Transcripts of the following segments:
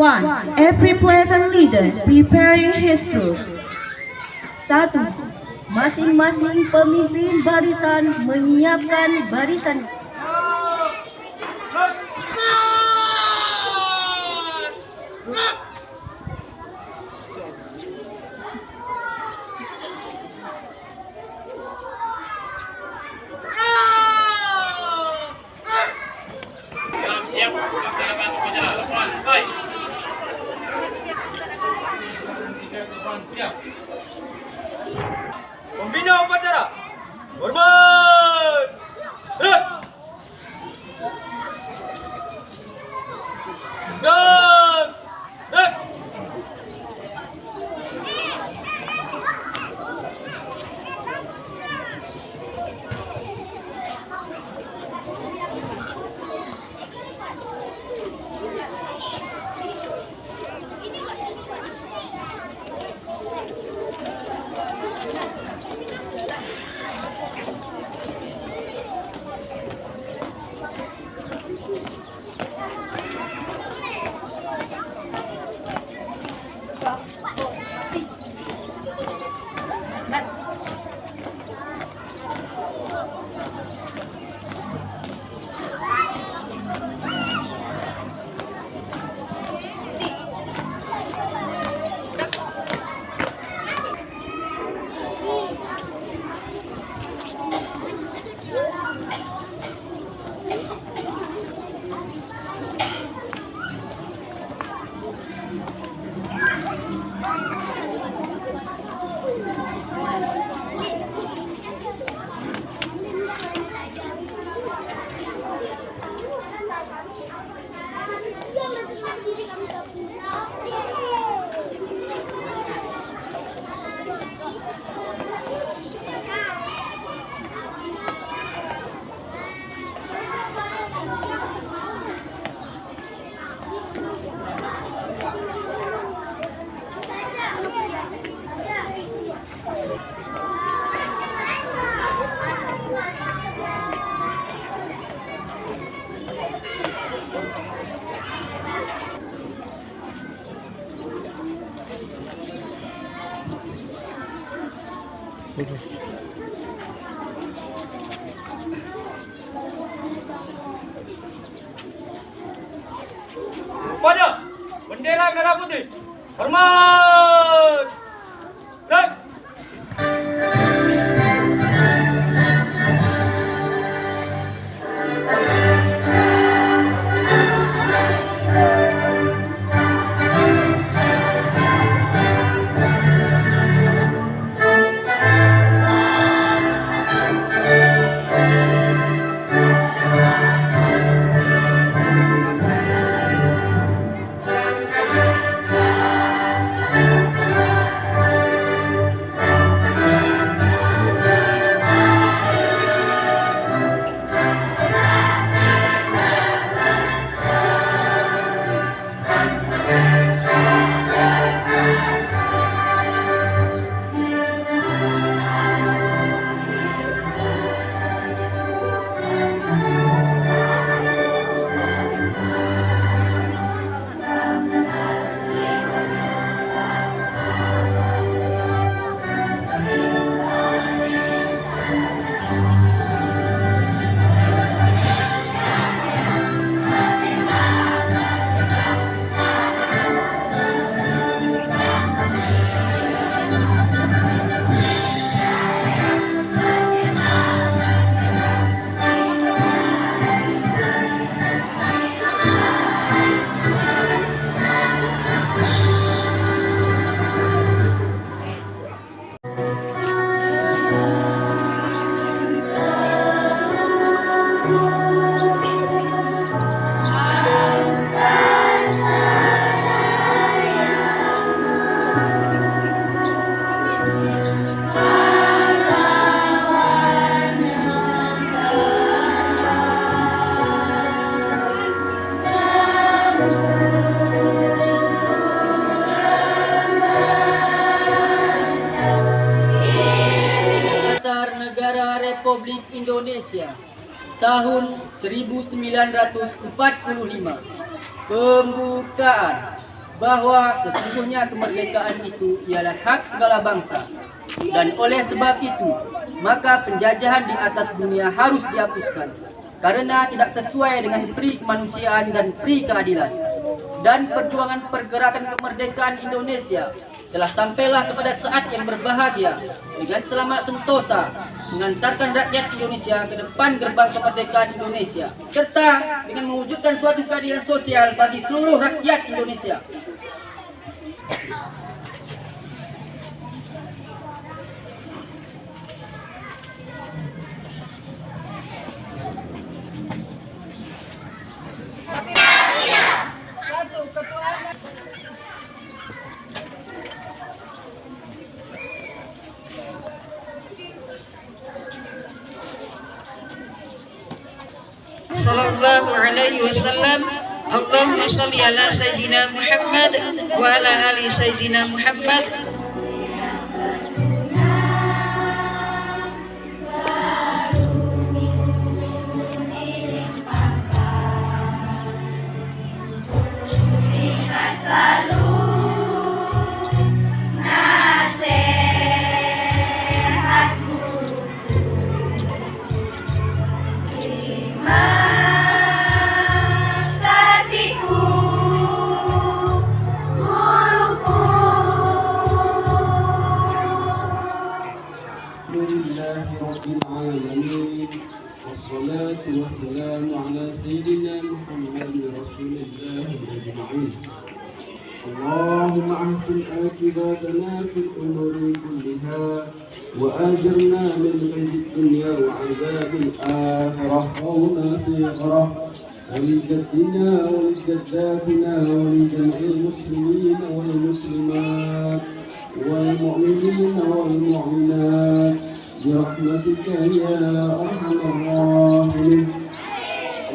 1. Every platoon leader preparing his troops. 1. Masing-masing pemimpin barisan menyiapkan barisan. Pembina upacara, hormat, gerak, dan gerak. Pada bendera merah putih, hormat, gerak. Republik Indonesia tahun 1945. Pembukaan. bahwa sesungguhnya kemerdekaan itu ialah hak segala bangsa. Dan oleh sebab itu, maka penjajahan di atas dunia harus dihapuskan karena tidak sesuai dengan pri kemanusiaan dan pri keadilan. Dan perjuangan pergerakan kemerdekaan Indonesia telah sampailah kepada saat yang berbahagia dengan selamat sentosa mengantarkan rakyat Indonesia ke depan gerbang kemerdekaan Indonesia serta dengan mewujudkan suatu keadilan sosial bagi seluruh rakyat Indonesia. Sallallahu alaihi wasallam. Allahumma salli ala Sayyidina Muhammad wa ala ali Sayyidina Muhammad. لله رب العالمين والصلاة والسلام على سيدنا محمد رسول الله أجمعين. اللهم أحسن عاقبتنا في الأمور كلها وأجرنا من خزي الدنيا وعذاب الآخرة وهنا صغرى ولجدنا ولجداتنا ولجميع المسلمين والمسلمات والمؤمنين والمؤمنات برحمتك يا أرحم الراحمين.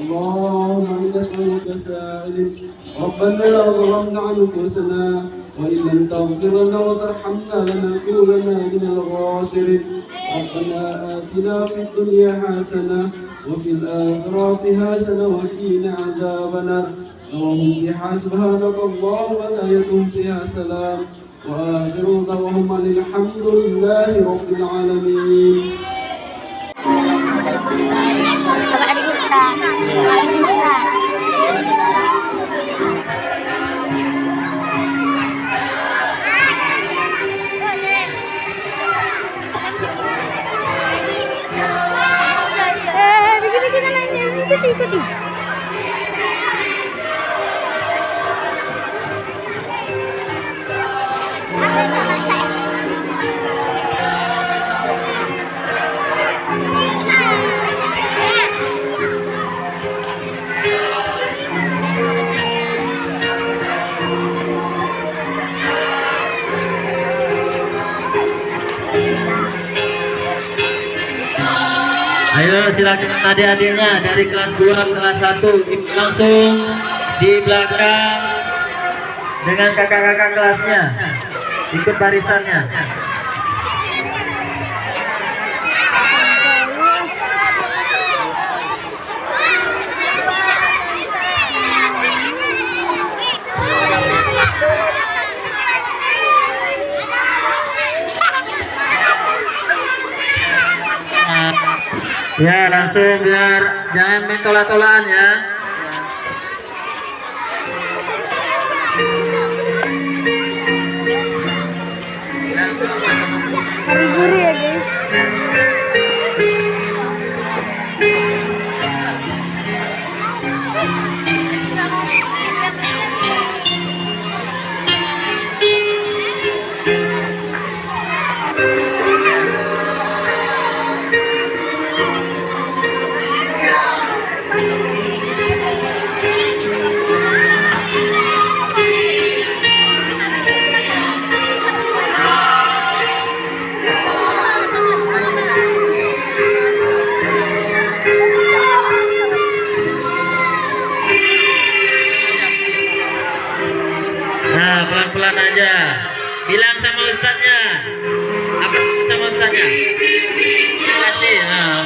اللهم إنا نسألك سائلين ربنا لا ظلمنا أنفسنا وإن لم تغفر لنا وترحمنا لنكونن من الخاسرين. ربنا آتنا في الدنيا حسنة وفي الآخرة حسنة وقنا عذاب النار. اللهم بها سبحانك اللهم وآيتهم فيها سلام وآخر دعواهم أن الحمد لله رب العالمين. Ikuti. Ayo silakan adik-adiknya dari kelas 2, kelas 1 langsung di belakang dengan kakak-kakak kelasnya, ikut barisannya. Ya langsung biar jangan main tolak-tolakan ya. Guru ya guys. Nah pelan-pelan aja, bilang sama ustadznya, apa sama ustadznya? Terima kasih. Nah,